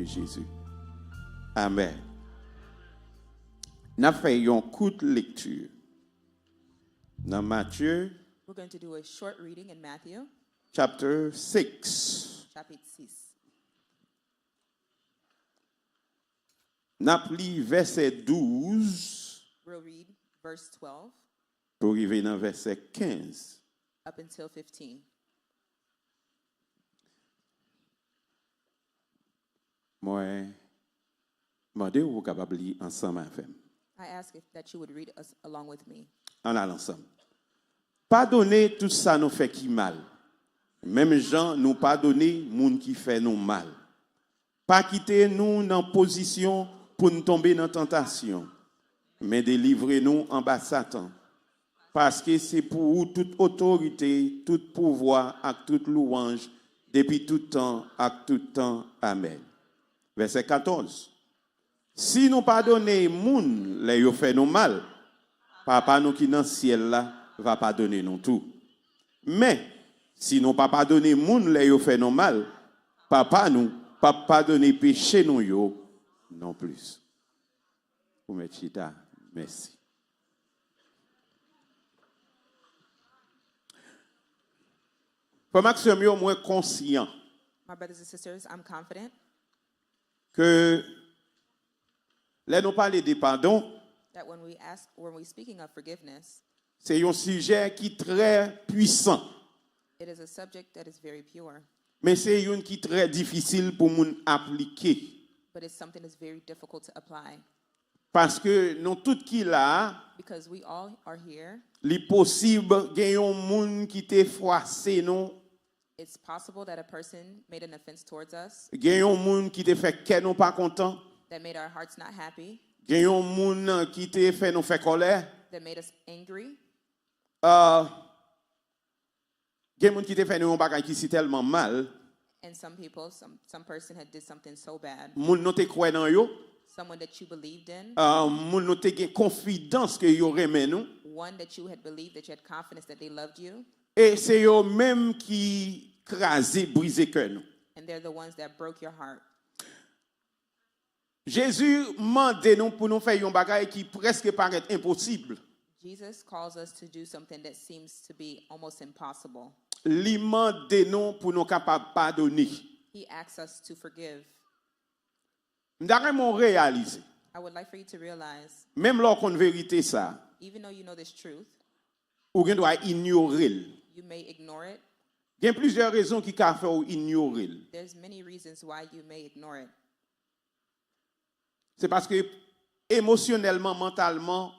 de Jésus. Amen. Nous faisons une courte lecture. Dans Matthieu, We're going to do a short reading in Matthew, chapter 6. chapter 6. Nous avons verset 12 We'll read verse 12 pour arriver dans verset 15. up until 15. Moi, demandez vous capable de lire ensemble avec moi. I ask that you would read us along with me. On a ensemble. Pardonnez tout ça nous fait qui mal. Même gens nous pardonner moun qui fait nous mal. Pas quitter nous dans position pour nous tomber dans tentation, mais délivrez-nous en bas Satan. Parce que c'est pour vous toute autorité, tout pouvoir et toute louange depuis tout temps et tout temps. Amen. Verset 14. Si nous pardonnons moun les yo fait nous mal, Papa nous qui dans le ciel là va pardonner nous tout. Mais si nous pas pardonner moun les yo fait nous mal, Papa nous pas pardonner péché nous yo non plus. Pour mettre chita, merci. Pour Maxime yo moins conscient My brothers and sisters, I'm confident que là nous parler de pardon, that when we're speaking of forgiveness, c'est un sujet qui est très puissant, it is a subject that is very pure, mais c'est un qui est très difficile pour moun appliquer. but it's something that's very difficult to apply Parce que nous tout qui là, because we all are here. li possible gen yon moun qui te froissé non, It's possible that a person made an offense towards us, gen yon moun qui te fait que nous pas content, that made our hearts not happy, gen yon moun qui te fait nous fait colère, that made us angry, gen moun qui te fait nous un bagay qui si tellement mal, and some person had did something so bad, moun nou te croit dans yo, someone that you believed in, moun nou te gen confiance que yo remen nous, one that you had believed, that you had confidence that they loved you, et c'est yo même qui crasé, brisé cœur nous. and they're the ones that broke your heart. Jésus mande nous pour nous faire un bagay qui presque paraît impossible. Jesus calls us to do something that seems to be almost impossible. Li mande nous pour nous capable pardonner. He asks us to forgive. M'dare mon réaliser. I would like for you to realize, Même lorsqu'on vérité ça, even though you know this truth, ou gen doit ignorer. you may ignore it. Il y a plusieurs raisons qui ka fait ou ignorer. There's many reasons why you may ignore it. C'est parce que émotionnellement, mentalement,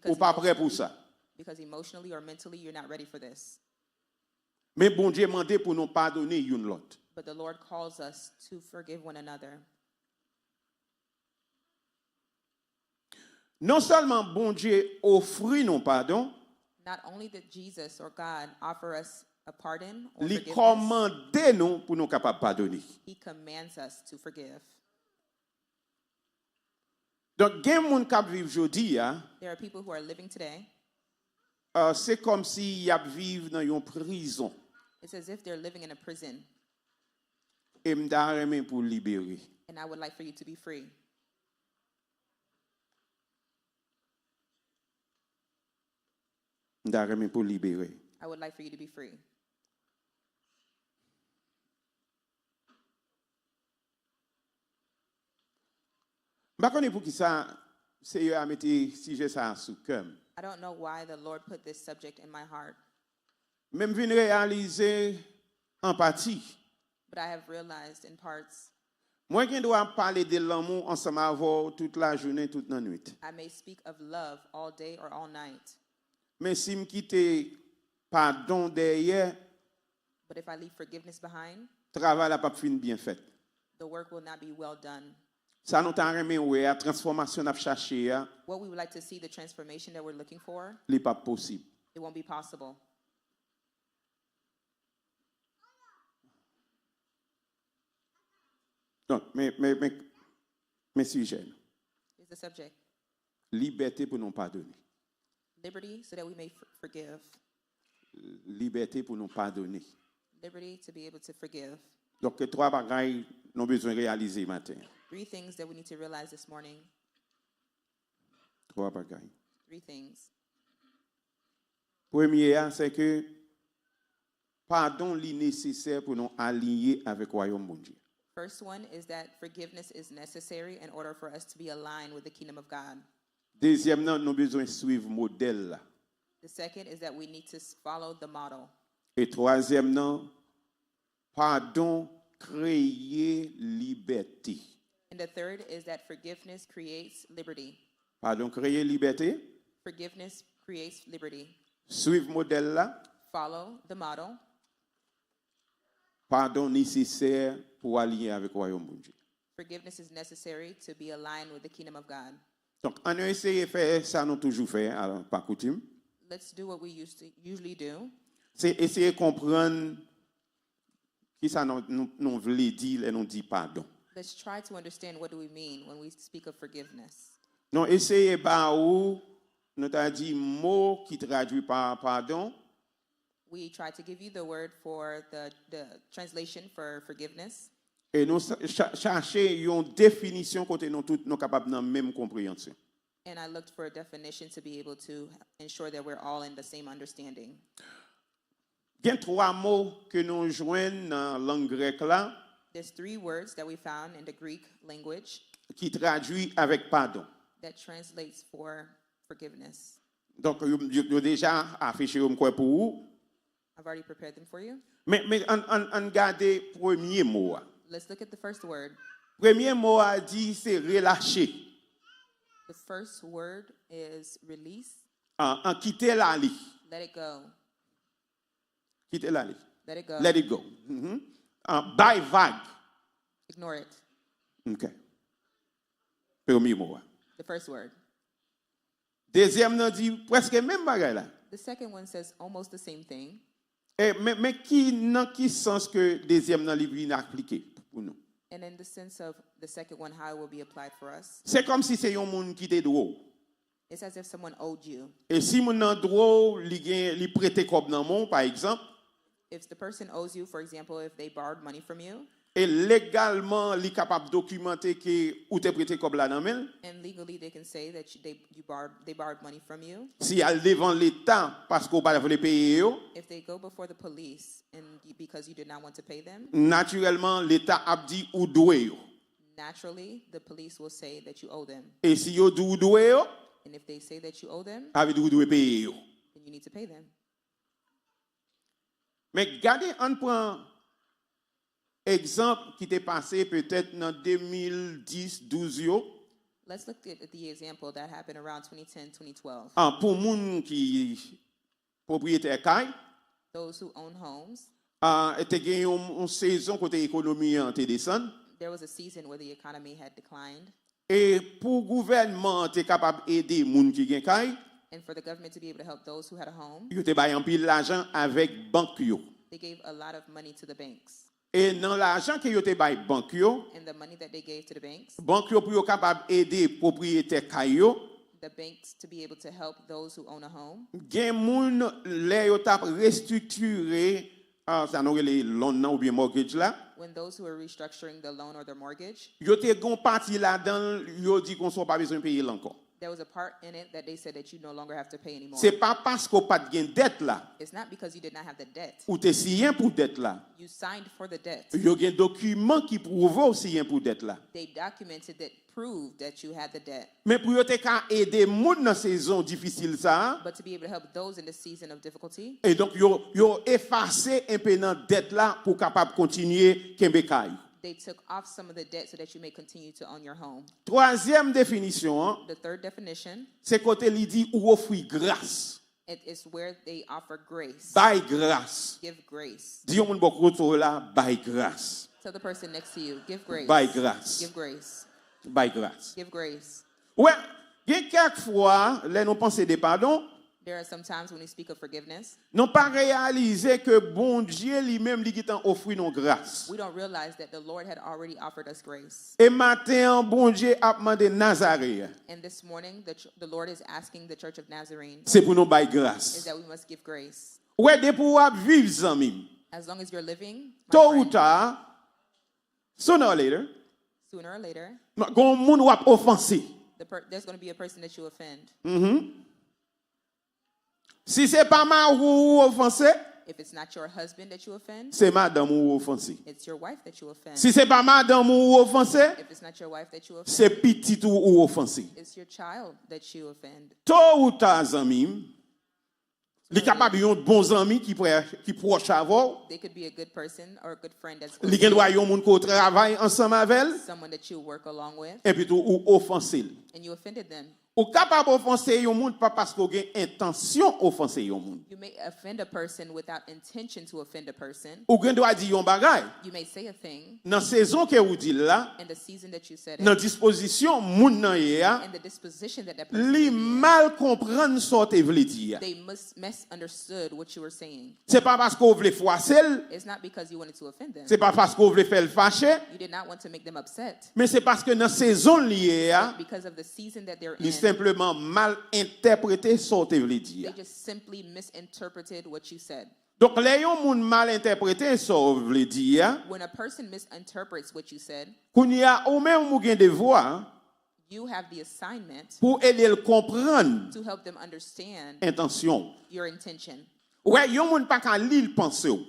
ou pas prêt pour ça. Because emotionally or mentally you're not ready for this. Mais bon Dieu mande pour nous pardonner une l'autre. But the Lord calls us to forgive one another. Non seulement bon Dieu offre nous pardon, Not only did Jesus or God offer us a pardon or li forgiveness, commande nous pour nous capable pardonner. He commands us to forgive. Donc gen moun k'ap viv jodi a, There are people who are living today. c'est comme si y ap viv dans une prison. It's as if they're living in a prison, Et m'da remen pour libérer. and I would like for you to be free. M'da remen pour libérer. I would like for you to be free. M'ba konne pour qui ça c'est yo a mette sujet ça sous cœur. I don't know why the Lord put this subject in my heart, Même vinn réaliser empathie. but I have realized in parts Moi qui dois parler de l'amour ensemble avec toute la journée, toute la nuit. I may speak of love all day or all night, Mais si me quitte pardon derrière, but if I leave forgiveness behind, travail la pas fin bien fait. the work will not be well done. Ça nous t'a remis ouais, la transformation n'a cherché ya, What we would like to see, the transformation that we're looking for, n'est pas possible. it won't be possible. Donc, mes sujets, Here's the subject. liberté pour nous pardonner. Liberty so that we may forgive. Liberté pour nous pardonner. Liberty to be able to forgive. Donc, trois bagailles nous besoin de réaliser matin. 3 things that we need to realize this morning. Trois bagailles. 3 things. Premier, c'est que pardon est nécessaire pour nous aligner avec le royaume de Dieu. First one is that forgiveness is necessary in order for us to be aligned with the kingdom of God. Deuxièmement, nous besoin de suivre le modèle là. The second is that we need to follow the model. Et troisièmement, pardon créer liberté. And the third is that forgiveness creates liberty. Pardon créer liberté. Forgiveness creates liberty. Suivre le modèle là. Follow the model. Pardon nécessaire pour aligner avec le royaume de Dieu. Forgiveness is necessary to be aligned with the kingdom of God. Donc, on a essayé de faire ça, nous toujours fait, alors, par coutume. Let's do what we usually do. C'est essayer de comprendre qui ça nous voulait dire et nous dit pardon. Let's try to understand what do we mean when we speak of forgiveness. Non, essayez par où nous t'a dit mot qui traduit par pardon. We try to give you the word for the translation for forgiveness. Et nous chercher une définition côté nous tous nous capables dans même compréhension. And I looked for a definition to be able to ensure that we're all in the same understanding. Il y a trois mots que nous joignons dans la langue grecque là There's 3 words that we found in the Greek language qui traduit avec pardon. that translates for forgiveness. Donc yo déjà affiché quoi pour vous. I've already prepared them for you. Mais on garde premier mot. Let's look at the first word. Premier mot a dit c'est relâcher. The first word is release. En quitter la vie. Let it go. Quitter la vie. Let it go. Let it go. By vague. Ignore it. OK. Premier mot. The first word. Deuxième nous dit presque même bagaille là. The second one says almost the same thing. Mais qui dans qui sens que deuxième dans livre appliqué pour nous? And in the sense of the second one, how it will be applied for us. C'est comme si c'est un monde qui te doit. It's as if someone owed you. Et si mon nan droit li prêter comme dans mon par exemple, If the person owes you, for example, if they borrowed money from you, et légalement li capable documenter que ou te prêter comme là dans men, and legally they can say that they borrowed money from you. si elle devant l'état parce qu'on pas voulu payer yo, If they go before the police because you did not want to pay them, naturellement l'état a dit ou doit yo. naturally the police will say that you owe them. Et si yo dou doit yo, And if they say that you owe them, avec ou doit payer yo. then you need to pay them. Mais regardez on prend exemple qui t'est passé peut-être dans 2010-12 yo. Let's look at the example that happened around 2010-2012. Pour moun qui propriétaire caille, Those who own homes, était gagné une saison côté économie en te descend there was a season where the economy had declined. et pour gouvernement t'es capable aider moun qui gagne caille, And for the government to be able to help those who had a home, yo te bay en pile l'argent avec banque yo. they gave a lot of money to the banks. Et dans l'argent que yo te bay banque yo, And the money that they gave to the banque yo pour yo capable aider propriétaire caille yo, the banks to be able to help those who own a home. gen moun les yo t'a restructurer ça nous les loan ou bien mortgage là. When those who are restructuring the loan or their mortgage, Yo te gon parti là-dedans, yo dit qu'on soit pas besoin de payer encore. there was a part in it that they said that you no longer have to pay anymore. C'est pas parce qu'on pas de dette là, It's not because you did not have the debt. ou te signé pour dette là. You signed for the debt. Yo gen document qui prouve aussi pour dette là. They documented that proved that you had the debt. Mais pour yo te ka aider moun dans saison difficile ça, But to be able to help those in the season of difficulty, et donc yo effacer un peu dans dette là pour capable continuer kembe kay. they took off some of the debt so that you may continue to own your home. Troisième définition, The third definition, c'est côté li dit ou offrir grâce. it is where they offer grace. By grâce. Give grace. Dis yon moun beaucoup là by grâce. Tell the person next to you, give grace. By grâce. Give grace. By grâce. Give grace. Ouais, il y a quelques fois, là nous pensons des pardons, There are some times when we speak of forgiveness, nous pas réaliser que bon Dieu lui-même lui qui t'a offert nos grâces. we don't realize that the Lord had already offered us grace. Et matin, bon Dieu a demandé Nazareth. And this morning, the Lord is asking the Church of Nazarene C'est pour nous by is grâce. that we must give grace. Ouais, de pouvoir vivre zami. As long as you're living, my Tôt ou friend, tard, Sooner or later, Sooner or later, gon moun wap offensé. there's going to be a person that you offend. Si c'est pas marou ou offensé, If it's not your husband that you offend, c'est madame ou offensé. it's your wife that you offend. Si c'est pas madame ou offensé, If it's not your wife that you offend, c'est petit ou offensé. it's your child that you offend. Tôt ou tard, zamim, li capable yon bon ami qui proche avec, They could be a good person or a good friend that's li gen doit yon moun ko travaille ensemble avec, someone that you work along with, et puis ou offensé. and you offended them. Ou capable offenser yon moun pas parce qu'on gen intention offenser yon moun. You may offend a person without intention to offend a person. Ou gen doit di yon bagay. You may say a thing Dans saison que ou dit là, in the season that you said dans it, disposition moun nan ye a, and the disposition that person li is in, mal comprendre ce que vle dire. they misunderstood what you were saying. C'est pas parce qu'on vle froisser, It's not because you wanted to offend them. c'est pas parce qu'on vle faire fâcher, You did not want to make them upset. mais c'est parce que dans saison lié a, Because of the season that they're li in, simplement mal interprété ce que vle dire. they just simply misinterpreted what you said. Donc les yon moun mal interprété ce que vle dire, When a person misinterprets what you said, kounya ou même ou gen devoir you have the assignment pour aider le comprendre to help them understand intention. your intention. Ouais, yon moun pa kan li pense ou.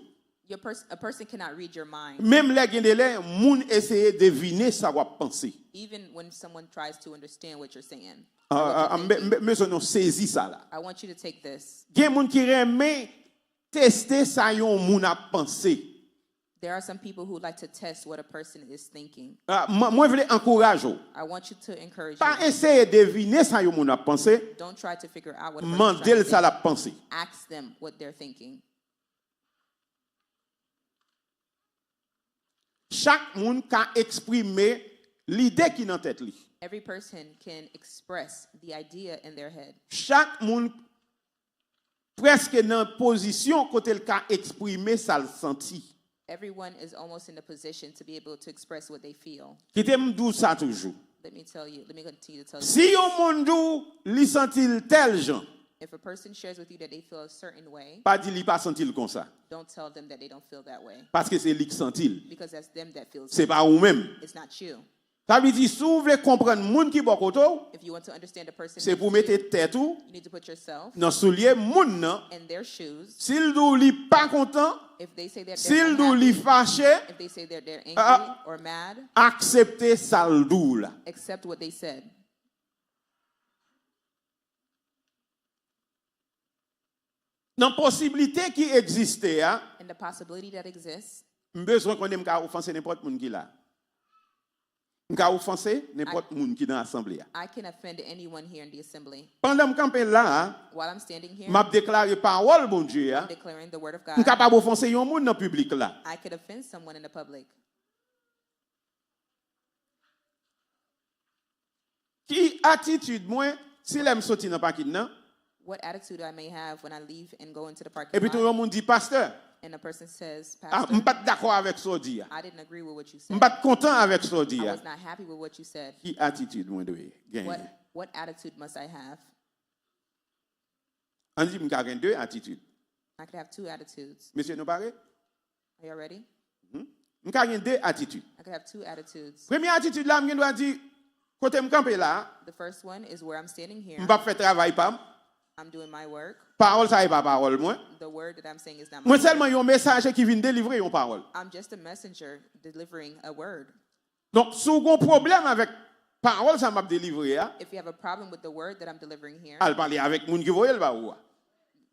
A person cannot read your mind. Même les gen délai, moun essayer deviner ça va penser. Even when someone tries to understand what you're saying. Mais on saisi ça là. I want you to take this. Gen moun ki reme tester ça yon moun a pensé. There are some people who like to test what a person is thinking. Moi vle encourage ou. I want you to encourage Pas you. essayer deviner ça yon moun a pensé, Don't try to figure out what a person's trying mandel to ça think. la pensé. Ask them what they're thinking. Chaque moun ka exprimer l'idée qui dans tête li. Every person can express the idea in their head. Chaque moun presque dans position côté le ka exprimer ça le senti. Everyone is almost in a position to be able to express what they feel. Qui te m'dou ça toujours. Let me continue to tell you. Si yon moun dou li sentil tel jan, If a person shares with you that they feel a certain way, pas di li pas sentil comme ça. don't tell them that they don't feel that way. Parce que c'est li qui sentil. Because that's them that feels C'est it. pas ou même. It's not you. Ça veut dire si vous voulez comprendre moun qui bon koto, If you want to understand a person, c'est next pour to you, mettre tête ou you need to put yourself dans soulier moun nan. in their shoes. S'il dou li pas content, If they say that they're s'il dou li unhappy, fâché, if they say that they're angry or mad, accepter ça le dou là. accept what they said. Dans possibilité qui existait, And the possibility that exists, besoin qu'on aime ka offenser n'importe moun qui là. M'ka offenser n'importe moun qui dans l'assemblée. I can offend anyone here in the assembly. Pendant me camper là, While I'm standing here, m'a déclaré parole bon Dieu, I'm declaring the word of God. capable offenser yon moun dans public là. I could offend someone in the public. Qui attitude moi si l'aime sorti dans parking nan What attitude I may have when I leave and go into the parking et puis tout lot, le monde dit pasteur, and a person says, ah, Pastor, m'pas d'accord avec ça dit. I didn't agree with what you said. M'pas content avec ça dit. I was not happy with what you said. Qui attitude moi de gagner. What attitude must I have? On dit m'ka gen deux attitudes. I could have two attitudes. Monsieur nous parle? Are you ready? M'ka gen deux attitudes. I could have two attitudes. Première attitude là, m'gen doit dire côté m'camper là, The first one is where I'm standing here. m'pas faire travail pam. I'm doing my work. Parole ça est pas parole moi. The word that I'm saying is not my Moi word. seulement un message qui vient délivrer une parole. I'm just a messenger delivering a word. Donc si vous avez un problème avec parole ça m'a délivré, If you have a problem with the word that I'm delivering here, al parler avec moun qui voye le ba ou.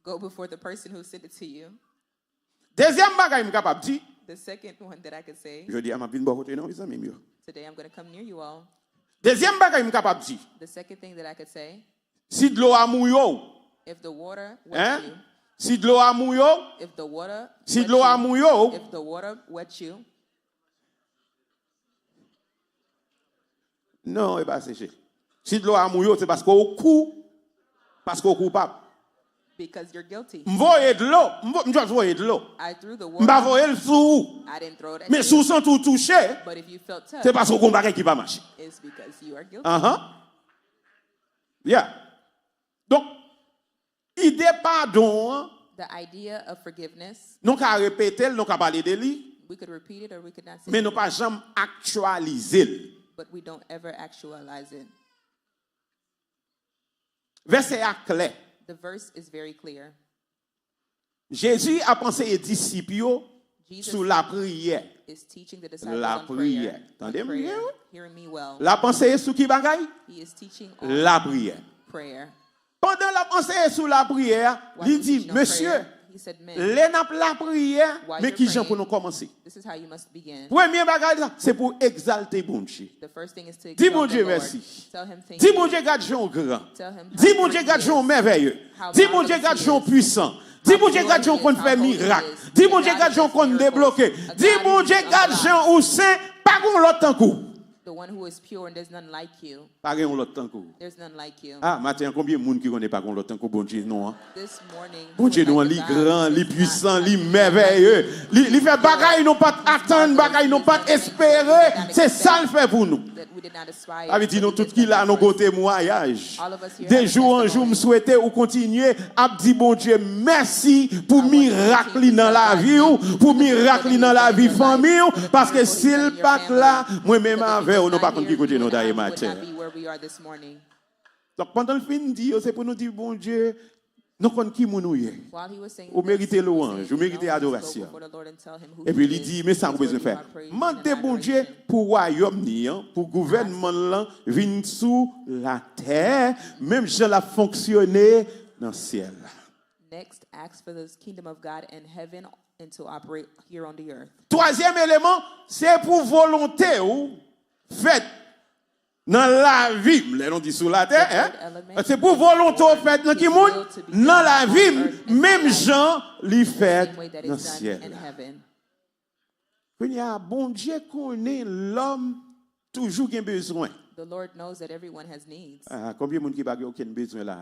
go before the person who sent it to you. Deuxième bagay m capable di, The second one that I could say, je dis à m'a vinn bon côté non, mes amis yo. today I'm going to come near you all. Deuxième bagay m capable di, The second thing that I could say, si de l'eau a mouyo, if the water wet hein? you, Si de l'eau a mouyo, if the water si wet de l'eau a you, mouyo, if the water wet you, non, e pas séché. Si de l'eau a mouyo, c'est parce qu'on coupable. because you're guilty. M'voye de l'eau, m'doit voyer de l'eau. I threw the M'pa water. voyer le sous. I didn't throw it at Mais you. sous sans tout toucher, But if you felt touched, c'est parce qu'on combat qui pas marcher. it's because you are guilty. Yeah. Donc, idée pardon, The idea of forgiveness, nous qu'à répéter, nous qu'à parler de lui. We could repeat it or we could not say mais it, nous pas jamais actualiser. but we don't ever actualize it. Verset à clair. The verse is very clear. Jésus a pensé aux disciples Jesus sur la prière. is teaching the disciples La on prière. prayer. Attendez, On prayer. bien, oui. Hearing me well. La pensée sur qui bagaille? He is teaching on La prière. prayer. Pendant la pensée sur la prière, While il he's dit, teaching on monsieur, prayer, he said, "Men, les n'a la prière, While mais you're qui j'en praying, pour nous commencer? this is how you must begin." Premier bagage, c'est pour exalter bon Dieu. The first thing is to Dis bon exalt the Dieu Lord. merci. Tell him thank Dis you. bon Dieu garde Jean grand. Tell him how Dis bon great Dieu he garde Jean is. merveilleux. How Dis bon Dieu marvelous garde he Jean is. puissant. Dis bon Dieu How garde Jean glorious, qu'on fait how holy miracle. he is. Dis The bon Dieu God garde who Jean does qu'on miracles. débloquer. A Dis God bon who Dieu is garde unlocked. Jean ou saint, pas qu'on l'autre tant coup. The one who is pure and there's none like you. Pas qu'on l'autre tant coup. There's none like you. Ah, matin, combien de monde qui connaît pas qu'on l'autre tant coup bon Dieu non hein? This morning, Bon Dieu, who nous, would li like the grand, God li who is puissant, not li like you? merveilleux. Li fait bagaille, nous pas attendre, bagaille, nous pas espérer. C'est ça le fait pour nous. That we did not aspire, Avec dit but nous he tout did qui là, nous for us. côté témoignage. All of us here Des have jours en jour, testimony. me souhaiter ou continuer à dire bon Dieu merci pour miracle dans la vie ou pour miracle dans la vie famille ou parce que s'il pas là, moi-même avec ou nous pas contre qui côté nous d'ailleurs matin. Donc pendant le fin dit, c'est pour nous dire bon Dieu, nous connaissons qui nous sommes. Vous méritez louange, vous méritez adoration. Et puis il dit, mais ça vous besoin de faire. Mandez bon Dieu pour le royaume, pour le gouvernement, là, venir sous la terre, même si l'a fonctionné dans le ciel. Next, ask for the kingdom of God and heaven and to operate here on the earth. Troisième élément, c'est pour volonté ou fait dans la vie, on dit sous la terre, hein? C'est pour volonté ou fait dans qui monde dans la vie, même gens li fait Same way that dans le it's done ciel. in heaven. Il y a bon Dieu connaît l'homme toujours qui a besoin. The Lord knows that everyone has needs. Ah, combien de monde qui n'a aucun besoin là?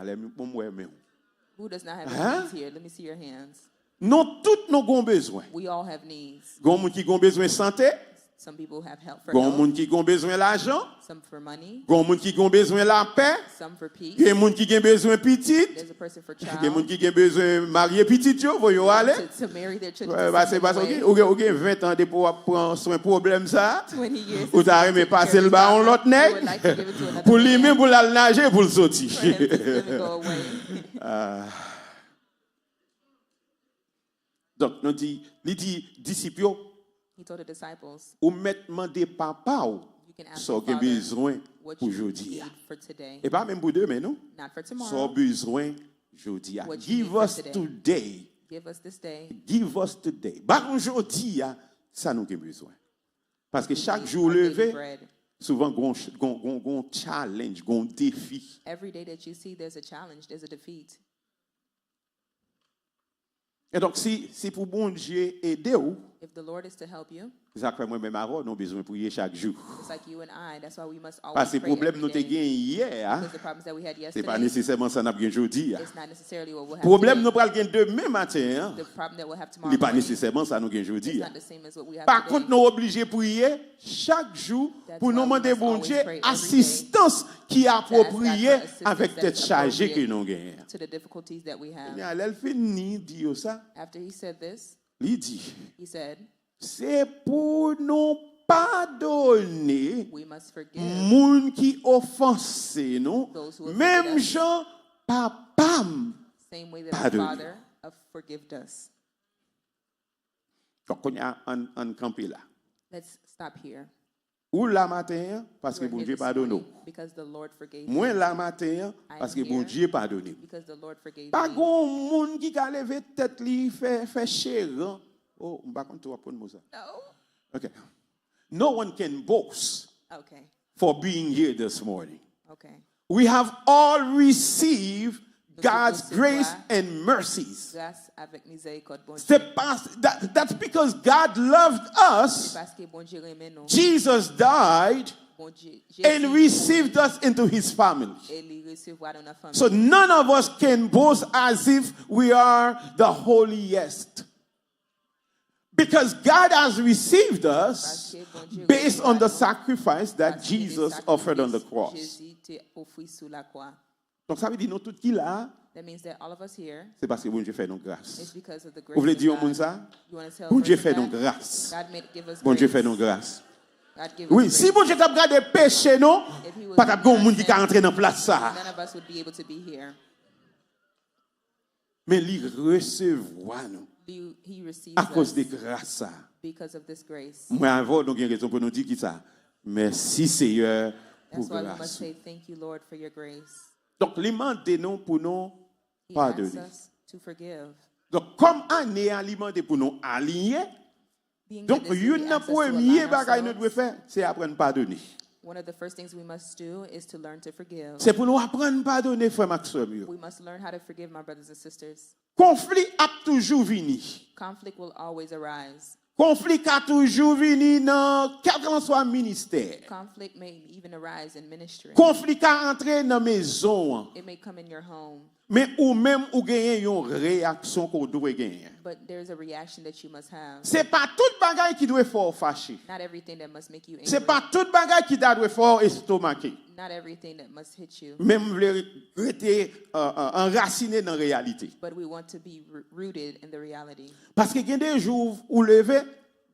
Who does not have Huh? needs here? Let me see your hands. Non, tous nous avons besoin. We all have needs. Il y a des gens qui ont besoin de santé, Some people have help il for y a des health, gens qui ont besoin d'argent, some for money, il y a des gens qui ont besoin de la paix, some for peace. il y a des gens qui ont besoin de petite, There's a person for il y a des gens child, qui ont besoin de marier petite, vous voyez aller. to marry their children. Ouais, the parce same que way. vous avez 20 ans de pour prendre soin problème ça. 20 years. Ou t'as aimé passer le ballon l'autre I would nègre like to give it to another pour lui man, même pour la nager pour le sortir. for him to live and go away. Donc nous dit disciples He told the disciples, ou mettre demander papa ou you can ask ça your que father besoin what pour you aujourd'hui. need for today, Et pas même pour demain non. not for Ça tomorrow. besoin aujourd'hui. What you Give need for us today. today. Give us this day. Give us today. Bah aujourd'hui ça nous avons besoin. Parce que chaque jour Our daily levé bread. souvent gon challenge, gon défi. Every day that you see, there's a challenge, there's a defeat. Et donc si pour bon Dieu aider ou If the Lord is to help you, ça fait moi-même avant, nous avons besoin de prier chaque jour. it's like you and I. That's why we must Parce always que le pray problème every nous avons day. gagné hier, hein, Because the problems that we had c'est pas yesterday, nécessairement ça n'a pas aujourd'hui. it's not necessarily what we'll have Le problème today. nous pral gagner demain matin, hein, The problem that we'll have il tomorrow n'est pas morning nécessairement ça nous gagner is aujourd'hui. not the same as what we have Par today. contre, nous sommes obligés de prier chaque jour That's pour why nous we demander must bon always Dieu pray every assistance qui est appropriée God for assistance avec that tête is chargée que appropriate nous gagnons. to the difficulties that we have. Elle finit dit ça, After he said this, il dit he said, c'est pour nous pardonner we must forgive moun qui offensé nous, Those who offended même us. gens papa. same way that our Pardon. Father have forgived us. Donc on a un campé là. Let's stop here. Ou la matin parce que We're bon here Dieu this pardonne. morning because the Lord forgave me. Moi la matin parce que bon here Dieu pardonne. Because the Lord forgave Pas me. gon moun qui a levé tête li fait chéran. Oh, on va compter pour nous ça. No? Okay. No one can boast Okay. for being here this morning. Okay. We have all received God's c'est grace quoi? and mercies. Grâce avec miséricorde, bon Dieu. C'est pas, that's because God loved us. Parce que bon Dieu aimait nous. Jesus died Bon Dieu. and received us into his family. Et il recevra dans la famille. So none of us can boast as if we are the holiest. Because God has received us based on the sacrifice that Parce qu'il est Jesus offered on the cross. Jésus t'a offert sur la croix. Donc ça veut dire nous tout qui là, That means that all of us here, c'est parce que bon Dieu fait nous it's grâce. because of the grace Vous voulez of dire au God. monde ça? You want to tell Bon a Dieu person fait nous that? grâce. God give us Bon Dieu grace. fait nous grâce. God give Oui, us si grace. bon Dieu t'a regardé péché non, If he was pas de monde qui innocent, a entré dans place ça. none of us would be able to be here. Mais il recevoir nous He receives à cause us de grâce ça. because of this grace. Moi avant donc il y a raison pour nous dire qui ça. Merci Seigneur pour That's why we must grâce. say thank you, Lord, for your grace. Donc les mandés non pour nous He asks pardonner. us to forgive. Donc comme année alimenté pour nous aligner. Being Donc that this year he une asks us to premier align bagage nous ourselves, devons faire, c'est apprendre à pardonner. one of the first things we must do is to learn to forgive. C'est pour nous apprendre à pardonner frère Maxime. We must learn how to forgive my brothers and sisters. Conflit a toujours venu. Conflict will always arise. Conflit a toujours venu dans quel que soit ministère. Conflict may even arise in ministry. Conflit a entré dans maison. It may come in your home, Mais ou même ou gagner une réaction qu'on doit gagner. but there's a reaction that you must have. C'est pas tout bagage qui doit faire fâché. Not everything that must make you C'est angry. pas tout bagage qui doit faire estomaqué. Not everything that must hit you. Même rester enraciné dans la réalité. But we want to be rooted in the reality. Parce que il y a des jours où lever,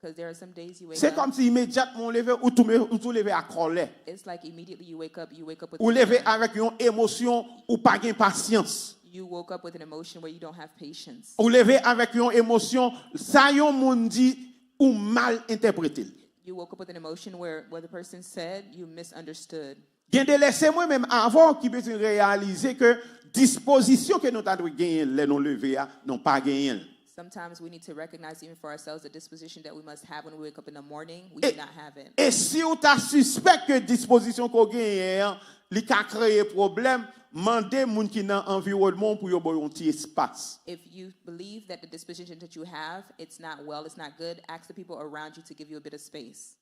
Because there are some days you wake c'est up. comme si immédiatement lever ou tout lever à colère. It's like immediately you wake up with Ou lever avec une émotion ou pas de patience. you woke up with an emotion where you don't have patience. Ou lever avec une émotion, ça yon moun dit ou mal interprété. You woke up with an emotion where what the person said you misunderstood. Gen de laisser moi-même avant qui peut réaliser que disposition que nous avons gagné les non lever non pas gagné. Sometimes we need to recognize even for ourselves the disposition that we must have when we wake up in the morning. We Et, do not have it. et si on t'a suspect que disposition qu'on gagne li ka créer problème, mandez moun qui dans environnement pour yo boy un petit espace. If you believe that the disposition that you have, it's not well, it's not good, ask the people around you to give you a bit of space.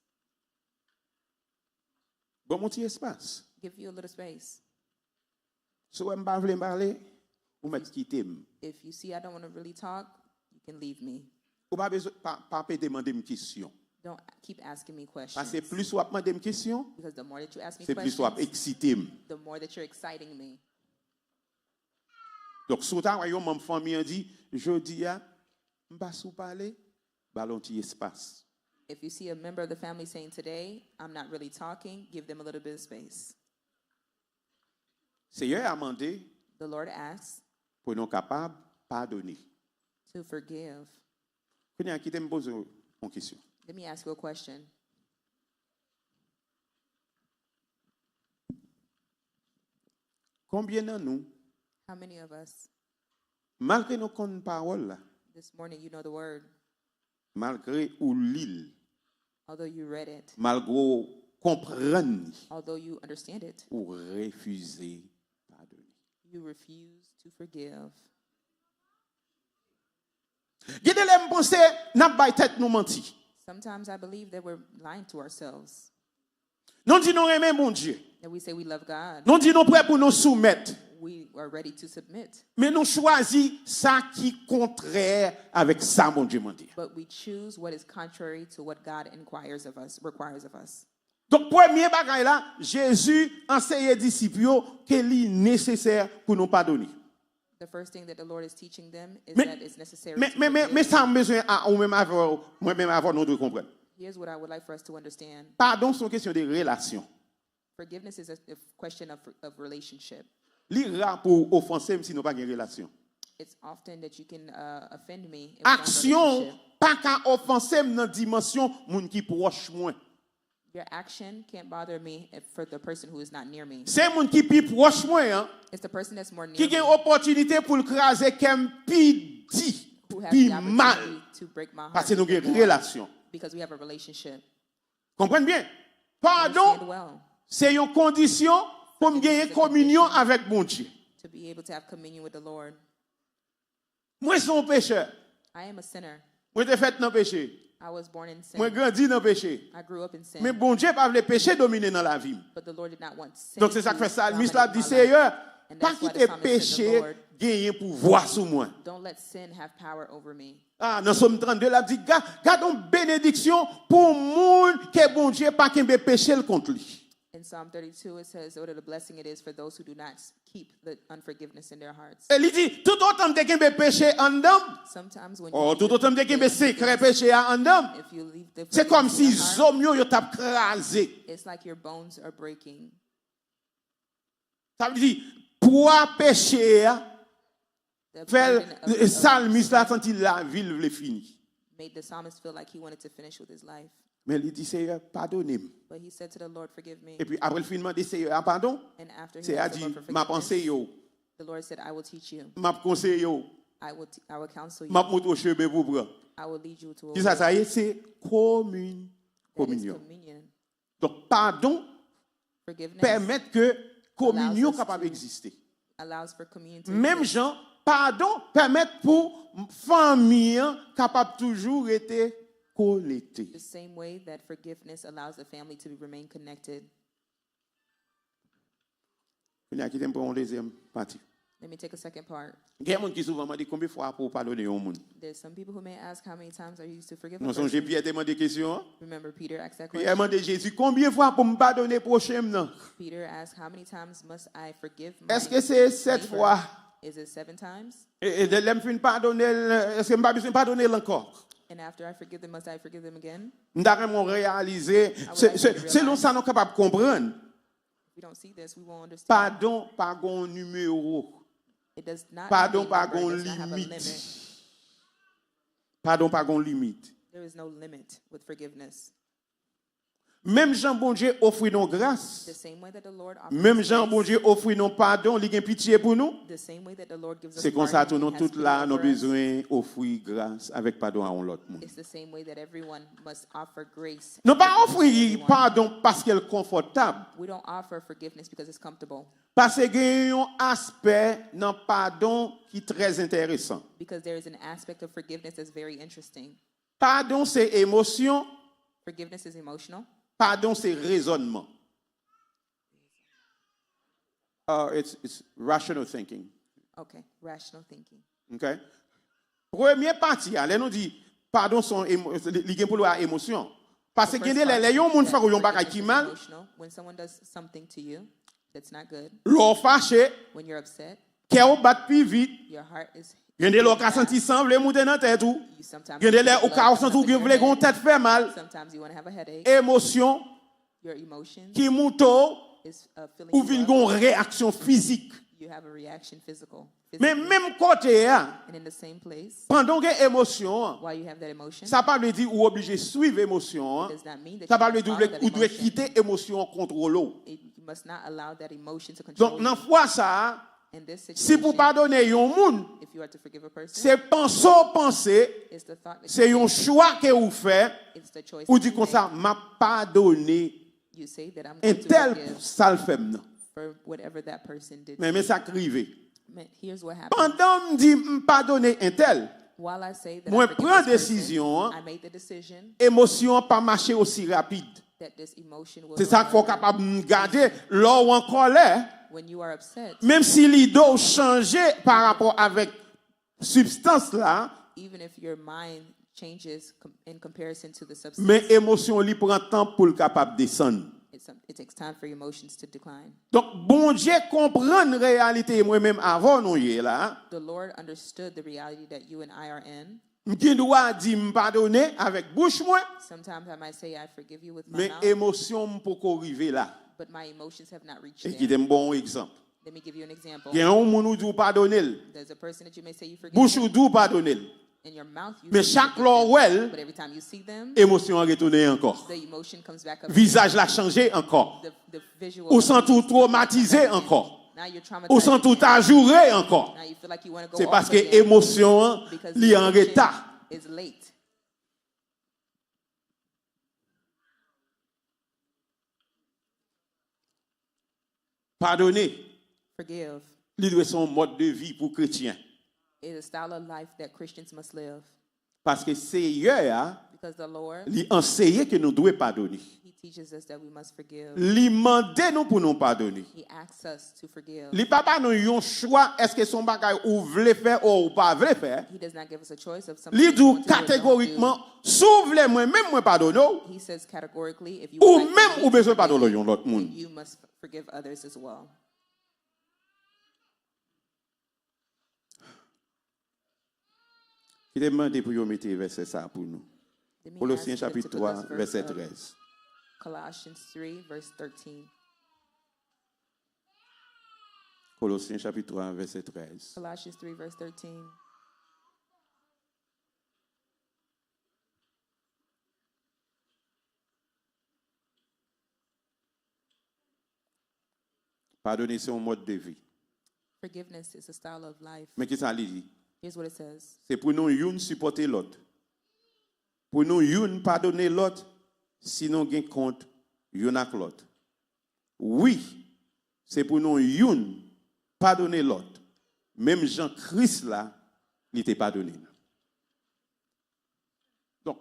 Bon mon petit espace. Give you a little space. So on pas vle parler, ou met quitter. If you see I don't want to really talk, you can leave me. Ou pas besoin pas demander une question. Don't keep asking me Parce questions. que plus ou demander une question, Because the more that you ask me c'est plus ou questions, excité. the more that you're exciting me. Donc soutan yon membre famille dit, jodi a m'pas sou parler, ballon petit espace. If you see a member of the family saying today, I'm not really talking, give them a little bit of space. Seigneur a demandé The Lord asks pour nous capables pardonner. to forgive. Quand il qui me pose une question. Let me ask you a question. Combien de nous, How many of us malgré nos comptes paroles là, this morning you know the word, malgré ou l'île, although you read it, malgré comprendre although you understand it, ou refuser pardonner. you refuse to forgive? Gade les penser n'a pas tête nous menti. Sometimes I believe that we're lying to ourselves. Non dit nous aimer mon Dieu. That we say we love God, Non dit nous prêt pour nous soumettre. we are ready to submit, Mais nous choisissons ça qui contraire avec ça mon Dieu m'a dit. but we choose what is contrary to what God requires of us. Donc premier bagage là, Jésus enseigne aux disciples que c'est nécessaire pour nous pardonner. The first thing that the Lord is teaching them is Mais- that it's necessary Mais to mais mais, forgive. mais ça me besoin à ou même avant moi-même avant nous de comprendre. Here's what I would like for us to understand. Pardon c'est une question de relation. Forgiveness is a question of relationship. L'ira pour offenser même si nous pas une relation. It's often that you can offend me if we don't have a Action relationship. pas qu'à offenser dans dimension moun qui proche moins. Your action can't bother me for the person who is not near me. C'est moun qui plus proche moins hein, It's the person that's more near qui me a opportunité pour le craser kem pi dit, who has pi the mal opportunity to break my parce heart que nous avons une more relation. because we have a relationship. Comprenez bien? Understand Pardon, well c'est une condition pour me gagner communion avec mon Dieu. to be able to have communion with the Lord. Moi, je suis un pécheur. I am a sinner. Moi, je fait dans le péché. I was born in sin. Moi, grandi dans le péché. I grew up in sin. Mais bon Dieu, pas le péché dominer dans la vie. But the Lord did not want sin Donc, c'est ça que to fait ça. Le dominate ministre my dit, life. Seigneur, And pas that's why the quitter psalmist said, péché, "The Lord, gagner pouvoir sur moi. don't let sin have power over me." Ah, dans Somme 32, là, dit, gardons bénédiction pour monde que bon Dieu pas qu'il péché contre lui. In Psalm 32, it says, what a blessing it is for those who do not keep the unforgiveness in their hearts. Et il dit, tout autant de qui péché en dedans, Sometimes when oh, you tout autant de qui secret péché en dedans, if you leave the c'est comme forgiveness in si your heart, zom yo t'a crasé. it's like your bones are breaking. Ça veut dire, pour péché, The fait burden le of psalmiste là senti la ville le fini. made the psalmist feel like he wanted to finish with his life. Mais il dit, Seigneur, pardonnez-moi. But he said to the Lord, forgive me. Et puis après le film de Seigneur, pardon, And after he c'est à asked the dire, Lord for m'a pensé forgiveness, yo, the Lord said, I will teach you. m'a conseillé yo, I will counsel you. m'a montré au chemin pour prendre. I will lead you to a Qui ça, way. ça y est, c'est That is communion. communion. Donc, pardon Forgiveness permet que communion us capable to- d'exister. allows for communion to Même exist. gens, pardon permet pour famille capable toujours être connectée. The same way that forgiveness allows the family to remain connected. On a quitté pour une deuxième partie. Let me take a second part. Il y a des gens qui souvent me disent combien de fois pour pardonner un monde. There's some people who may ask how many times are you used to forgive a Nous sommes person? Pierre demandé des questions. Remember Peter asked that Puis il a question? demandé Jésus combien de fois pour me pardonner prochain non? Peter asked, how many times must I forgive my Est-ce que c'est 7 neighbor? fois? Is it 7 times? Et de l'aime fin pardonner, est-ce que je pas besoin de pardonner encore? And after I forgive them, must I forgive them again? Nous devons réaliser, would like you to selon realize- ça nous sommes capables de comprendre. If we don't see this, we won't understand. Pardon, pas un numéro. It does not Pardon, have a pas number, une it does not have a limite. limit. Pardon, pas une limite. There is no limit with forgiveness. Même Jean bon Dieu offre nos grâces. The same way that the Lord offers Même us Jean grace, bon Dieu offre nos pardon, il a pitié pour nous. the same way that the Lord gives us C'est comme ça pardon tout nous and has tout pity là nous over us, besoin offrir grâce avec pardon à l'autre monde. it's the same way that everyone must offer grace. Nous and pas forgiveness to offrir everyone. pardon parce qu'elle est confortable. We don't offer forgiveness because it's comfortable, Parce qu'il y a un aspect dans le pardon qui est très intéressant. because there is an aspect of forgiveness that's very interesting. Pardon, c'est émotion. Forgiveness is emotional. Pardon, c'est raisonnement. It's rational thinking. Okay, rational thinking. Okay? Première partie, là, nous dit pardon, sont pour la émotion. Parce que The first les part gens is qui that font un bagage forgiveness qui is mal, emotional. When someone does something to you that's not good, l'ont fâché, when you're upset, cœur bat plus vite. your heart is. Il y a des gens qui sentent semble monter dans la tête ou. You sometimes Il y a des feel gens qui blood sentent coming que up in vous voulez your qu'on tête fait mal. head. Sometimes you want to have a headache. Émotion Your emotions qui monte is feeling ou you vient up. une réaction physique. You have a reaction physical. Mais physically. même côté, hein, And in the same place, pendant que émotion, while you have that emotion, ça pas veut dire ou obligé de suivre émotion. Hein. does not mean that Ça you pas must veut dire follow that ou doit emotion. quitter émotion contrôle. You must not allow that emotion to Donc control dans you. fois ça, In this si situation, pour pardonner un monde, if you are to forgive a person, c'est penser, it's the thought that c'est you un make. choix que vous faites It's the choice ou that dit you comme ça, make. m'a pardonné You say that I'm un going to tel forgive ça le fait non. for whatever that person did. Mais ça crive. Man, here's what happened. Pendant me dit me pardonner un tel, While I say that moi I forgive prends this person, décision, I made the decision émotion pas marcher aussi rapide. that this emotion will C'est ça qu'il faut arrive. capable de garder là ou en colère. When you are upset, Même si l'idée change par rapport avec substance là, even if your mind changes in comparison to the substance, mais émotion lui prend temps pour le capable descendre. it takes time for your emotions to decline. Donc bon Dieu comprend la réalité moi-même avant nous y est là. The Lord understood the reality that you and I are in. Qui doit dire me pardonner avec bouche moi, Sometimes I might say I forgive you with my mais mouth, émotion pour arriver là. but my emotions have not reached Et qui there. est un bon exemple. Let me give you an example. Il y a un monde où pardonner, There's a person that you may say you forgive, bouche ou doux pardonner. in your mouth you Mais say you chaque forgive them, lorwell, but every time you see them, émotion retourner encore. the emotion comes back up. Visage l'a changé encore. The visual. Ou sent tout traumatisé encore. Now you're Ou sent traumatized. tout again. ajouré encore. Now you feel like you want to go C'est off parce que again émotion because li en emotion retard. is late. Pardonner, Forgive li doit son mode de vie pour chrétien. is a style of life that Christians must live Parce que Seigneur Because the Lord, Li enseigne que nous devons pardonner. He teaches us that we must forgive. Li mande nous pour nous pardonner. He asks us to forgive. Li papa nous yon choix est-ce que son bagay ou vle faire ou pas vle faire. He does not give us a choice of something Li we dit want to do or don't catégoriquement s'ouvre moi même moi pardonner do. He says categorically, if you ou would like même me ou to besoin forgive pardonner you, yon l'autre monde. you must forgive others as well. Il demande pour vous mettre verset ça pour nous. Let me Colossiens ask them to chapitre put 3 this verse verset up. 13. Colossians 3, verse 13. Colossiens chapitre 3 verset 13. Colossians 3, verse 13. Pardonner c'est un mode de vie. Forgiveness is a style of life. Mais qui ça dit? Here's what it says. C'est pour nous une supporter l'autre. Pour nous une pardonner l'autre, sinon gain compte une avec l'autre. Oui, c'est pour nous une pardonner l'autre. Même Jean-Christ là, il était pardonné. Donc,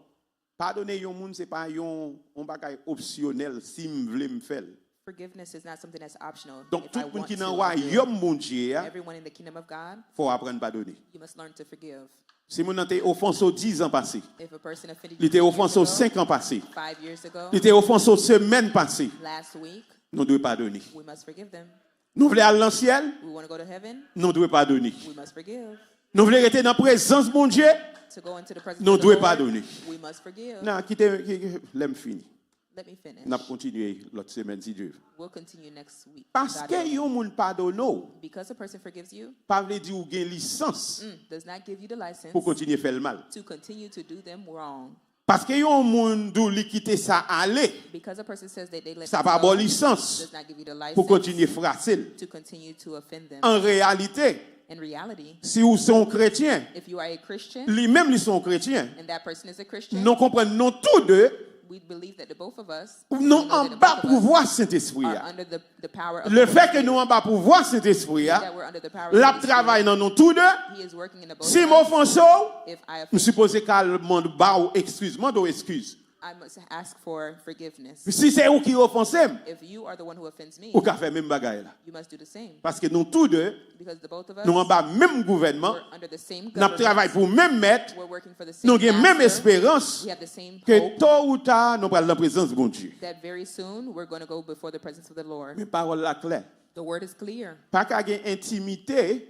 pardonner un monde c'est pas un bagage optionnel si me voulez me faire. Forgiveness is not something that's optional. Donc If tout I le monde want qui to, dans I'll do it. royaume mon Dieu, Everyone in the kingdom of God, faut apprendre à pardonner. you must learn to forgive. Si mon été offensé 10 ans passés, If a person offended il you était 10 offensé years ago, 5 ans passés, 5 years ago, il était offensé semaine passée, last week, nous devons pardonner. we must forgive them. Nous voulons aller dans le ciel, We want to go to heaven, nous devons pardonner. we must forgive. Nous voulons rester dans la présence de mon Dieu, To go into the presence nous of the devons Lord, pardonner. we must forgive. Non, quittez, l'aime fini. Let me finish. Nous allons continuer l'autre semaine si Dieu veut. We'll continue next week. Parce God que willing. yon moun pardonne, Because a person forgives you, pas veut dire ou gen licence does not give you the license pour continuer à faire le mal. to continue to do them wrong. Parce que yon moun dou li quitter ça aller, Because a person says that they let ça you pas go, bon licence does not give you the pour license continuer à frapper. to continue to offend them. En réalité, In reality, si vous sont chrétiens, if you are a Christian lui-même ils sont chrétiens, and that person is a Christian, nous comprenons nous tous deux, we believe that the both of us nous we know en that the bas both of us pouvoir Saint-Esprit. are under the power of Le the fait Holy que Spirit, nous en bas pouvoir Saint-Esprit, that we're under the power of la the Holy Spirit. travail dans nous tous deux. He is working in the both Si of us. m'offense, If I je offend, suppose qu'elle demande ba ou excuse, demande excuse. I must ask for forgiveness. Si c'est vous qui offensez, If you are the one who offends me, vous pouvez faire même bagaille là. you must do the same. Parce que nous tous deux, Because the both of us, nous en bas même gouvernement, we're under the same nous travaillons government. pour même maître, We're working for the same nous avons même master. espérance We have the same que hope tôt ou tard, nous allons dans la présence de mon Dieu. that very soon we're going to go before the presence of the Lord. Mais parole là claire. The word is clear. Pas qu'à une intimité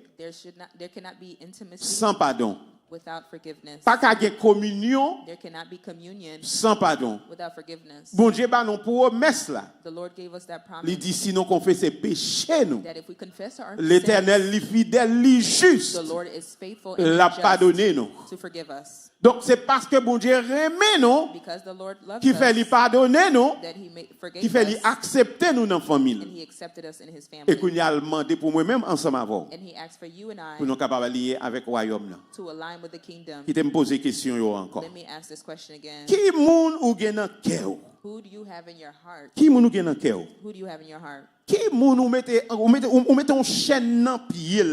There cannot be intimacy sans pardon. without forgiveness. Pas qu'à une communion There cannot be communion sans pardon. without forgiveness. Bon Dieu, bah, non promesse là. The Lord gave us that promise Il dit sinon qu'on fait ses péchés, nous. that if we confess our L'Éternel, sins, li fidèle, li juste, the Lord is faithful and l'a just pardonné, nous. to forgive us. Donc c'est parce que bon Dieu remet nous, Because the Lord loves qui fait lui us, pardonner nous, that He forgave qui fait lui us, accepter nous dans la and famille. He accepted us in His Et family. qu'on y a demandé pour moi-même ensemble avant, And He asked for you and pour I nous capables de lier avec le royaume là. to align with the kingdom. Qui te me poser question yo encore. Let me ask this question again. Qui moun ou gen dans cœur? Who do you have in your heart? Qui moun ou gen dans cœur? Who do you have in your heart? Qui moun ou mette un chaîne dans pied?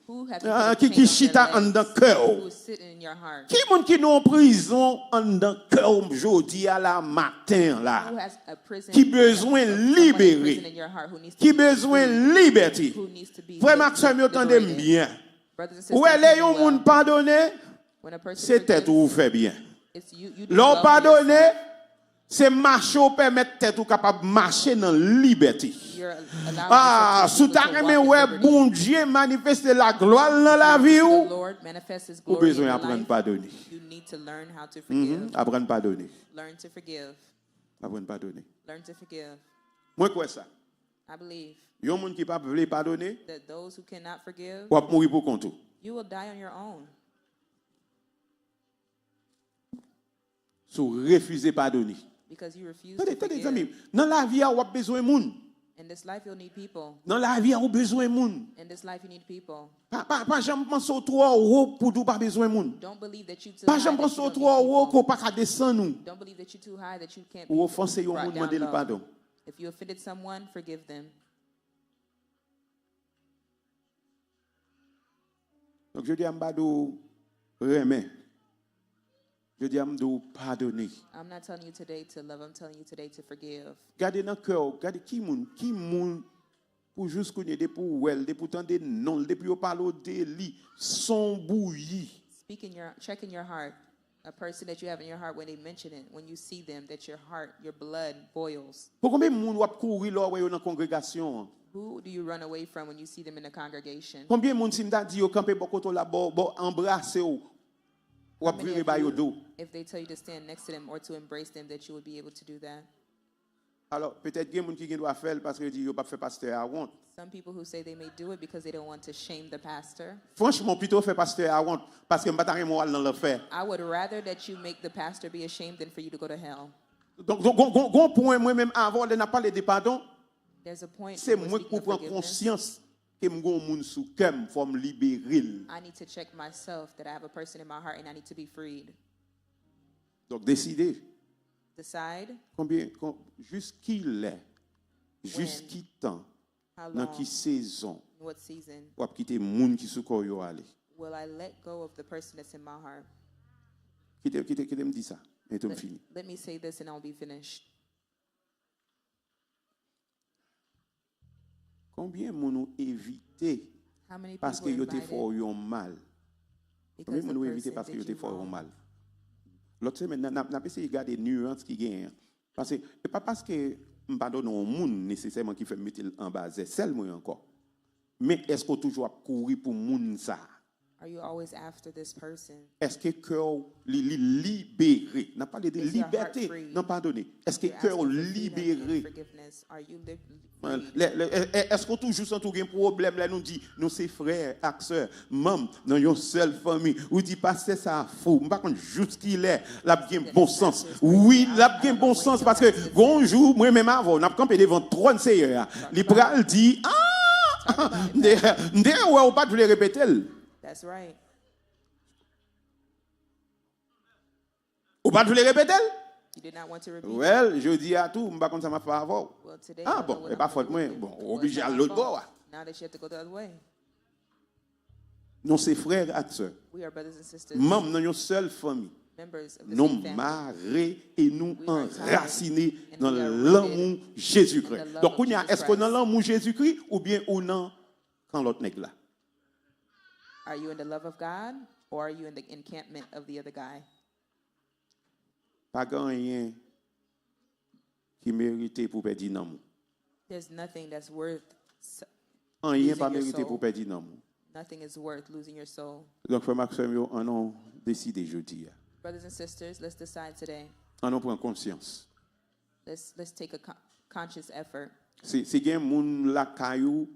Who have Qui chita en dans cœur? Who is sitting in your heart? Qui moun qui non en prison en dans cœur aujourd'hui à la matin là? Who has a prison? Qui besoin someone in libéré? prison in your heart who needs to Qui be besoin free, liberté? who needs to be Frère Maxime, yo tendez liberated. bien. Brothers and sisters, Ou elle hear est me yon well. moun pardonné, When a person c'est tête forgives, ou fait bien. it's you do L'on well for pardonné, yourself. c'est marcher ou permettre tête ou capable de marcher dans la liberté. You're allowing Ah, yourself to sous be ta able to remè walk in ouais liberty. bon Dieu manifester la gloire dans la vie The ou, Lord manifests His ou glory in besoin your apprendre à life. pardonner. You need to learn how to forgive. Apprendre à pardonner. Learn to forgive. Apprendre à pardonner. Learn to forgive. Moi quoi ça? I believe Yon moun qui pas veut pardonner, that those who cannot forgive, ou ap mourir pour compte. you will die on your own. Sou refuser pardonner. Because you refuse Attendez, to attendez, forgive. amis. Dans la vie, on a besoin de moun. In this life, you'll need people. Dans la vie, on a besoin de moun. In this life, you need people. Pas jamais penser au 3 euros pour tout pas besoin de moun. Don't believe that you're too Pas high jamais that penser you au don't 3 need euros people. qu'on pas qu'à descendre nous. Don't believe that you're too high that you can't Ou be offenser yon brought moun down demander le low. pardon. If you offended someone, forgive them. Donc je dis à Mbadou, remè. Je dis à m'dou pardonner. I'm not telling you today to love. I'm telling you today to forgive. Gardez dans cœur, gardez qui moun pour juste connaître pour well, des pourtant des non, depuis au parler de lui, son bouilli. Check in your heart. A person that you have in your heart, when they mention it, when you see them, that your heart, your blood boils. Pour combien moun wap courir là dans la congrégation? Who do you run away from when you see them in the congregation? Combien moun si m'da dit yo camper bokoto là bo embrasser ou How many virer of ba yo you, do? if they tell you to stand next to them or to embrace them, that you would be able to do that? Alors peut-être gen moun qui doit faire parce que dit yo pas faire pasteur à honte. Some people who say they may do it because they don't want to shame the pastor. Franchement plutôt faire pasteur à honte parce que m'pa rien moral dans l'enfer. I would rather that you make the pastor be ashamed than for you to go to hell. Donc gon point moi même avant de n'a parler de pardon, There's a point c'est when we're moi speaking pour of prendre forgiveness. conscience que m'gon moun sous cœur faut me libérer. I need to check myself that I have a person in my heart and I need to be freed. Donc décidez Decide jusqu'il est, jusqu'il temps, how dans long, qui saison, in what season ou quitter moun qui sous corps yo aller. will I let go of the person that's in my heart. Quitte me dit ça, et tout fini. Let me say this and I'll be finished. Combien moun nous éviter How many parce que people yo te invited fait yo mal? Combien because moun the nous éviter person parce que yo did te you fait yo wrong? mal? L'autre semaine n'a essayé de regarder les nuances qui gagnent. Parce que et pas parce que m'pardonne un monde nécessairement qui fait mettre en bas, c'est celle moi encore. Mais est-ce qu'on toujours courir pour moun ça? Are you always after this person? Est-ce que cœur libéré? N'a pas parlé de Is your heart liberté, free? non pardonner. Est-ce que You're cœur asking for freedom and libéré? forgiveness. Are you freed? Est-ce qu'on toujours sent un problème là nous dit nous c'est frères, sœurs, membres dans une seule famille ou dit passer ça faux. Par contre juste qu'il est, la bien bon sens. Oui, la bien bon sens parce que bonjour moi même avant, n'a campé devant trône Seigneur. Il pral dit ouais ou pas de le répéter. That's right. Ou pas de le répéter? You did not want to repeat. Well, je dis à tout, m'pas comme ça m'a fait avant. Well, today, Ah I know bon, what et I'm pas gonna faute do moi. with you. Bon, Well, it's obligé not à my l'autre fault. bord. Now that you have to go the other way. Non, c'est frères et sœurs. We are brothers and sisters, Membres dans une seule famille. members of the Nous same family. marrer et nous We are enracinés tied dans and we are l'amour rooted Jésus-Christ. in the love Donc, of on y a, Jesus est-ce qu'on est dans Christ. l'amour Jésus-Christ ou bien on est quand l'autre nègre là? Are you in the love of God or are you in the encampment of the other guy? Pas rien qui mérite pour perdre l'amour. There's nothing that's worth Rien Losing pas your mérité soul. pour perdre l'amour. nothing is worth losing your soul. Donc, frère Maxime, on a décidé jeudi. Brothers and sisters, let's decide today. On a pris conscience. Let's take a conscious effort. Si gen moun la kayou,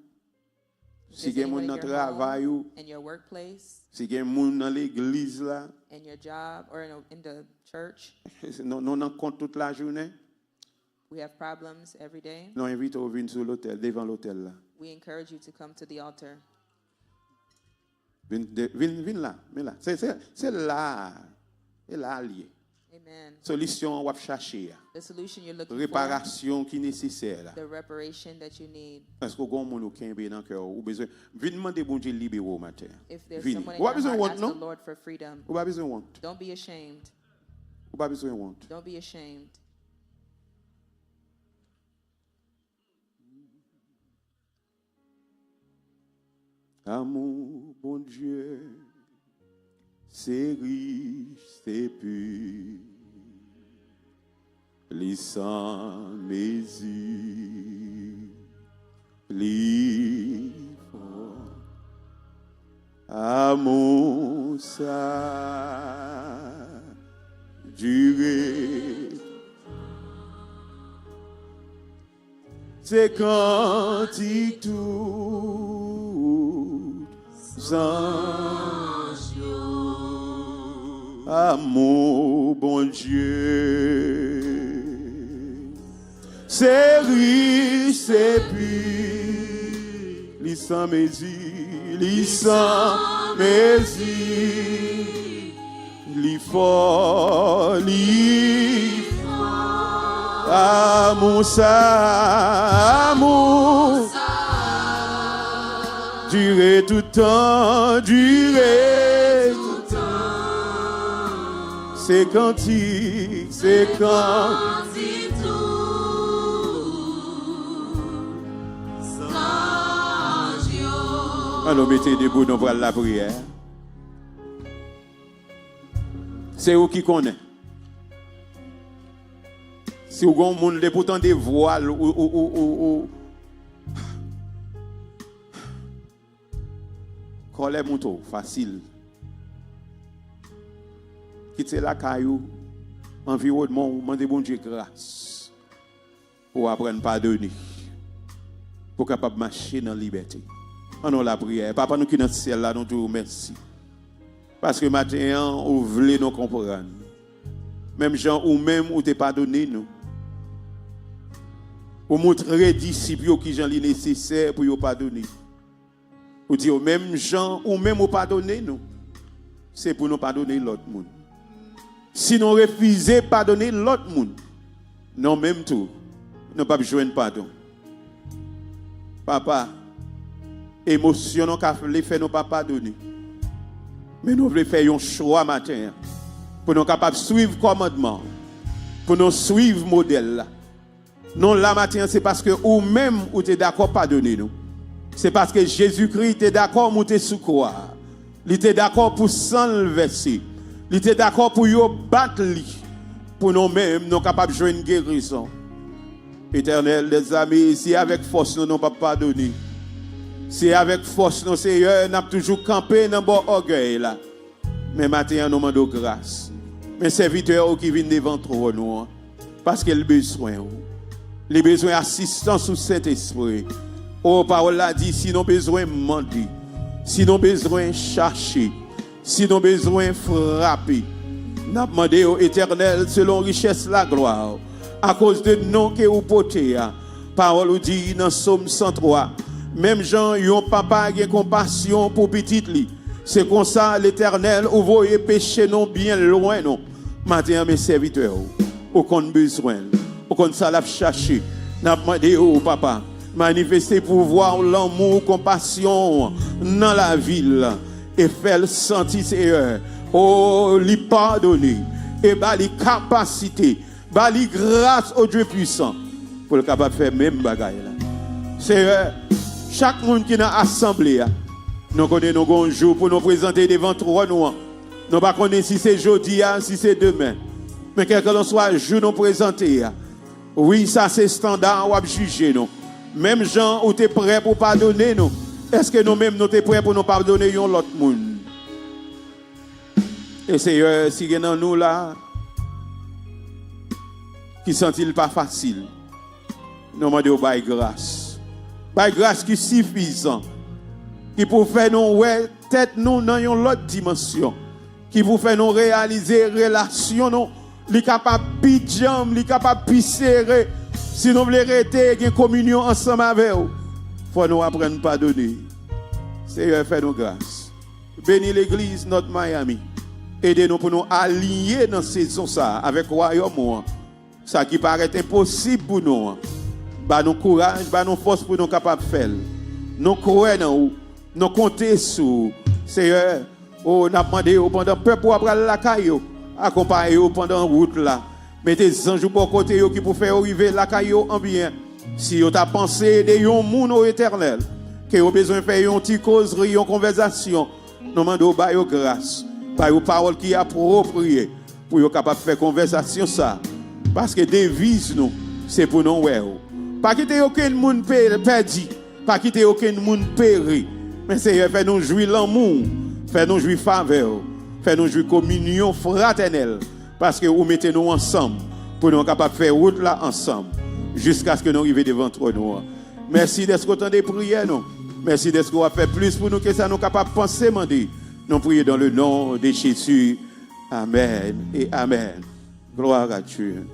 si Is gen moun anyone nan in your travay ou, home, in your workplace, si gen moun nan l'église là, in your job, or in the church? non nan compte toute la journée, We have problems every day. non invite ou venir sur l'hôtel, devant l'hôtel là. We encourage you to come to the altar. Vin là, mais là. C'est là. Et là lié. Amen. Solution on va chercher. The solution you're looking Réparation qui est nécessaire là. for, the reparation that you need. Est-ce que gon moun qui est dans cœur ou besoin vin demander bon Dieu libérer au matin. If there's Vini. someone in Ou pas your besoin heart, honte ask non? the Lord for freedom. Ou pas besoin honte. Don't be ashamed. Ou pas besoin honte. Don't be ashamed. Amour, bon Dieu, c'est riche, c'est pur, les sans mesure, les fort. Amour, ça, durée. C'est cantique tout amour, bon Dieu, c'est riche, c'est pur, les sans mesure, les sans mesure, les fort, les amour, ça, amour. Durer tout temps, durer tout temps. c'est cantique, c'est quand. Alors mettez debout, nous pour la prière. C'est vous qui connaissez. Si vous avez un monde pourtant des voiles ou colère moto facile. Quitter la caillou, environnement, demander bon Dieu grâce pour apprendre à pardonner, pour capable marcher dans la liberté. On a la prière. Papa, nous qui dans le ciel là, nous te remercions. Parce que maintenant, vous voulez nous comprendre. Même gens ou même ou te pardonner nous. Pour montrer aux disciples qui sont nécessaires pour nous pardonner. Pour dire même gens ou même ou pardonner nous. C'est pour nous pardonner l'autre monde. Si nous refusons de pardonner l'autre monde, non même tout, nous ne pouvons pas joindre pardon. Papa, émotion nous les fait nous pas pardonner. Mais nous voulons faire un choix matin pour nous capables de suivre le commandement, pour nous suivre le modèle. Non, là matin, c'est parce que ou même ou tu es d'accord pardonner nous. C'est parce que Jésus-Christ est d'accord pour te secourir. Il était d'accord pour s'enlever. Il était d'accord pour nous battre. Pour nous-mêmes, nous capables de jouer une guérison. Éternel, les amis, si avec force nous n'avons pas pardonné. Si avec force, nos Seigneur, nous avons toujours campé dans le bon orgueil là. Mais maintenant, nous demandons grâce. Mes serviteurs qui viennent devant nous, parce qu'ils ont besoin. Les besoins d'assistance au Saint-Esprit. Oh, parole là dit, si nous avons besoin de mendier, si nous avons besoin de chercher, si nous avons besoin de frapper, nous avons demandé au Éternel, selon richesse la gloire, à cause de nous que vous portez. Parole dit dans Psaume 103. Même gens, yon papa qui a compassion pour petit li. C'est comme ça l'Éternel, vous voyez péché non bien loin non. Maintenant mes serviteurs, aucun besoin, aucun ça l'a cherché. N'a demandé au papa, manifester pouvoir, l'amour, compassion dans la ville et faire le sentir Seigneur. Oh, lui pardonner et bah les capacités, bah les grâce au Dieu puissant pour le capable faire même bagaille là. Seigneur, chaque monde qui est dans l'assemblée, nous connaissons un jour pour nous présenter devant trois nous. Nous ne connaissons pas si c'est jeudi, si c'est demain. Mais quel que soit le jour nous présenter. Oui, ça c'est standard, on va juger nous. Même gens où tu es prêt pour pardonner nous. Est-ce que nous-mêmes nous sommes prêts pour nous pardonner l'autre monde? Et Seigneur, si il y a nous là, qui ne sentent pas facile, nous demandons grâce. Par grâce qui est suffisant, qui pour faire nous tête nous dans une autre dimension, qui pour faire nous réaliser relation nous, li capable pijam, li capable pi serré. Si nous voulons rester en communion ensemble avec vous, faut nous apprendre à pardonner. Seigneur, fais-nous grâce. Bénis l'église notre Miami. Aidez-nous pour nous aligner dans cette saison ça avec le royaume. Ça qui paraît impossible pour nous. Bah nous courage, bah nous force pour nous capables de faire. Nous croyons dans vous, nous comptons sur vous. Seigneur, on a demandé pendant peu pour apprendre la caillou, accompagner pendant la route là. Mettez des anges pour côté qui pour faire arriver la caillou en bien. Si vous avez pensé de yon moun au éternel, que vous avez besoin de faire une petite causerie, une conversation, nous demandons par votre grâce, par vos paroles qui appropriées, pour être capable de faire conversation ça. Parce que devise nous, c'est pour nous. Pas quitter aucun monde perdu, pas quitter aucun monde péri. Mais Seigneur, fais-nous jouir l'amour, fais-nous jouir faveur, fais-nous jouir communion fraternelle. Parce que vous mettez nous ensemble pour nous capables de faire route là ensemble jusqu'à ce que nous arrivions devant nous. Merci d'être autant de prières. Merci d'être qu'on va faire plus pour nous que ça nous capables de penser. Nous prions dans le nom de Jésus. Amen et Amen. Gloire à Dieu.